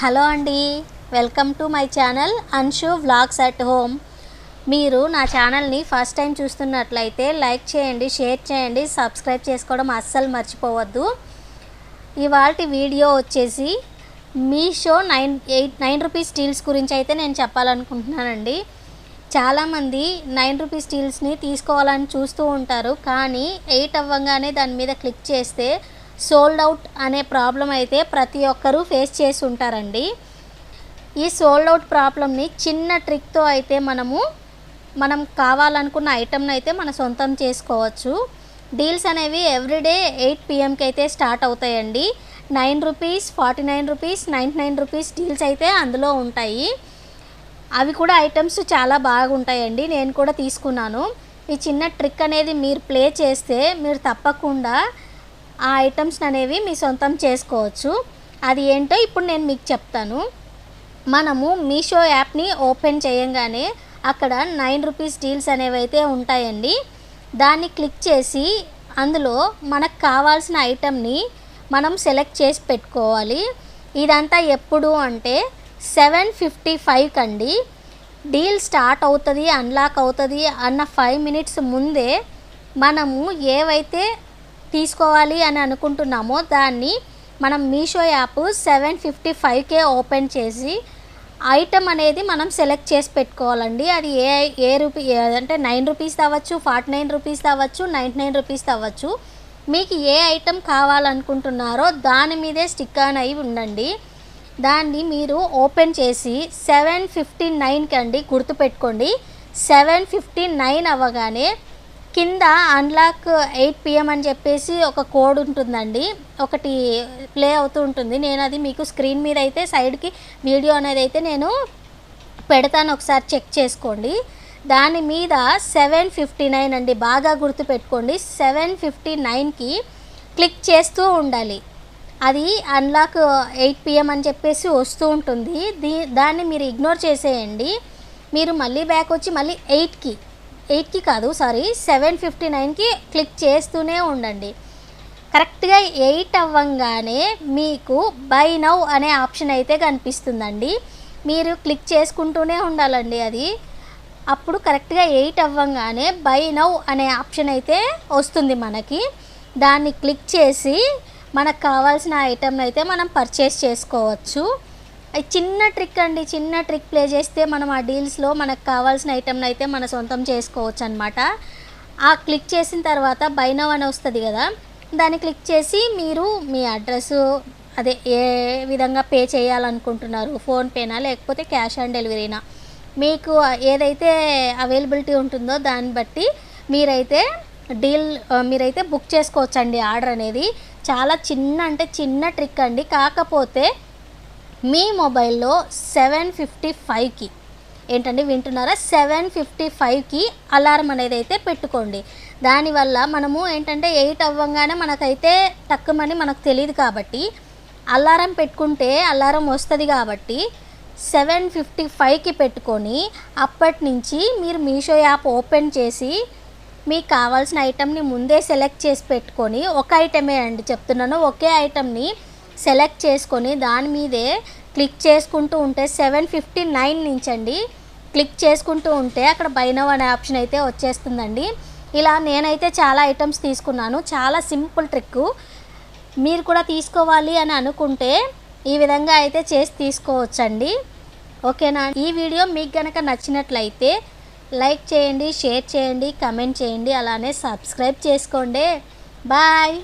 Hello అండి, welcome to my channel Anshu vlogs at home. మీరు నా ఛానల్ని ఫస్ట్ టైం చూస్తున్నట్లయితే లైక్ చేయండి, షేర్ చేయండి, సబ్స్క్రైబ్ చేసుకోవడం అస్సలు మర్చిపోవద్దు. ఇవాల్టి వీడియో వచ్చేసి మీషో 9 రూపీస్ స్టీల్స్ గురించి అయితే నేను చెప్పాలనుకుంటున్నానండి. చాలామంది 9 రూపీస్ స్టీల్స్ని తీసుకోవాలని చూస్తూ ఉంటారు, కానీ 8 అవ్వగానే దాని మీద క్లిక్ చేస్తే సోల్డ్ అవుట్ అనే ప్రాబ్లం అయితే ప్రతి ఒక్కరూ ఫేస్ చేసి ఉంటారండి. ఈ సోల్డ్ అవుట్ ప్రాబ్లమ్ని చిన్న ట్రిక్తో అయితే మనం కావాలనుకున్న ఐటమ్ని అయితే మన సొంతం చేసుకోవచ్చు. డీల్స్ అనేవి ఎవ్రీడే 8 PM అయితే స్టార్ట్ అవుతాయండి. 9 రూపీస్, 49 రూపీస్, 99 రూపీస్ డీల్స్ అయితే అందులో ఉంటాయి. అవి కూడా ఐటమ్స్ చాలా బాగుంటాయండి. నేను కూడా తీసుకున్నాను. ఈ చిన్న ట్రిక్ అనేది మీరు ప్లే చేస్తే మీరు తప్పకుండా ఆ ఐటమ్స్ అనేవి మీ సొంతం చేసుకోవచ్చు. అది ఏంటో ఇప్పుడు నేను మీకు చెప్తాను. మనము మీషో యాప్ని ఓపెన్ చేయంగానే అక్కడ 9 రూపీస్ డీల్స్ అనేవి అయితే ఉంటాయండి. దాన్ని క్లిక్ చేసి అందులో మనకు కావాల్సిన ఐటమ్ని మనం సెలెక్ట్ చేసి పెట్టుకోవాలి. ఇదంతా ఎప్పుడు అంటే 7:55 కండి. డీల్ స్టార్ట్ అవుతుంది, అన్లాక్ అవుతుంది అన్న 5 minutes ముందే మనము ఏవైతే తీసుకోవాలి అని అనుకుంటున్నామో దాన్ని మనం మీషో యాప్ 7:55కే ఓపెన్ చేసి ఐటమ్ అనేది మనం సెలెక్ట్ చేసి పెట్టుకోవాలండి. అది ఏ రూపీ అంటే 9 రూపీస్ అవ్వచ్చు, 49 రూపీస్ అవ్వచ్చు, 99 రూపీస్ అవ్వచ్చు. మీకు ఏ ఐటమ్ కావాలనుకుంటున్నారో దాని మీదే స్టిక్ ఆన్ అయి ఉండండి. దాన్ని మీరు ఓపెన్ చేసి 7:59 కండి, గుర్తుపెట్టుకోండి. 7:59 అవ్వగానే కింద అన్లాక్ 8 PM అని చెప్పేసి ఒక కోడ్ ఉంటుందండి, ఒకటి ప్లే అవుతూ ఉంటుంది. నేను అది మీకు స్క్రీన్ మీద అయితే సైడ్కి వీడియో అనేది అయితే నేను పెడతాను, ఒకసారి చెక్ చేసుకోండి. దాని మీద 7:59 అండి, బాగా గుర్తుపెట్టుకోండి. 7:59కి క్లిక్ చేస్తూ ఉండాలి. అది అన్లాక్ 8 PM అని చెప్పేసి వస్తూ ఉంటుంది. దాన్ని మీరు ఇగ్నోర్ చేసేయండి. మీరు మళ్ళీ బ్యాక్ వచ్చి మళ్ళీ 8కి కాదు, 7:59కి క్లిక్ చేస్తూనే ఉండండి. కరెక్ట్గా 8 అవ్వంగానే మీకు బై నౌ అనే ఆప్షన్ అయితే కనిపిస్తుందండి. మీరు క్లిక్ చేసుకుంటూనే ఉండాలండి. అది అప్పుడు కరెక్ట్గా 8 అవ్వంగానే బై నౌ అనే ఆప్షన్ అయితే వస్తుంది మనకి. దాన్ని క్లిక్ చేసి మనకు కావాల్సిన ఐటెంని అయితే మనం పర్చేస్ చేసుకోవచ్చు. అది చిన్న ట్రిక్ అండి, చిన్న ట్రిక్ ప్లే చేస్తే మనం ఆ డీల్స్లో మనకు కావాల్సిన ఐటెంని అయితే మన సొంతం చేసుకోవచ్చు అనమాట. ఆ క్లిక్ చేసిన తర్వాత బై నౌ అని వస్తుంది కదా, దాన్ని క్లిక్ చేసి మీరు మీ అడ్రస్ అదే ఏ విధంగా పే చేయాలనుకుంటున్నారు, ఫోన్పేనా లేకపోతే క్యాష్ ఆన్ డెలివరీనా, మీకు ఏదైతే అవైలబిలిటీ ఉంటుందో దాన్ని బట్టి మీరైతే బుక్ చేసుకోవచ్చండి. ఆర్డర్ అనేది చాలా చిన్న ట్రిక్ అండి. కాకపోతే మీ మొబైల్లో 7:55కి ఏంటండి వింటున్నారా, 7:55కి అలారం అనేది అయితే పెట్టుకోండి. దానివల్ల మనము ఏంటంటే 8 అవ్వగానే మనకైతే టక్కుమని మనకు తెలియదు కాబట్టి అలారం పెట్టుకుంటే అలారం వస్తుంది కాబట్టి 7:55కి పెట్టుకొని అప్పటి నుంచి మీరు మీషో యాప్ ఓపెన్ చేసి మీకు కావాల్సిన ఐటమ్ని ముందే సెలెక్ట్ చేసి పెట్టుకొని, ఒక ఐటమే అండి చెప్తున్నాను, ఒకే ఐటమ్ని సెలెక్ట్ చేసుకొని దాని మీదే క్లిక్ చేసుకుంటూ ఉంటే 7:59 నుంచి అండి క్లిక్ చేసుకుంటూ ఉంటే అక్కడ బై నౌ అనే ఆప్షన్ అయితే వచ్చేస్తుందండి. ఇలా నేనైతే చాలా ఐటమ్స్ తీసుకున్నాను. చాలా సింపుల్ ట్రిక్. మీరు కూడా తీసుకోవాలి అని అనుకుంటే ఈ విధంగా అయితే చేసి తీసుకోవచ్చండి. ఓకేనా? ఈ వీడియో మీకు కనుక నచ్చినట్లయితే లైక్ చేయండి, షేర్ చేయండి, కమెంట్ చేయండి, అలానే సబ్స్క్రైబ్ చేసుకోండి. బాయ్.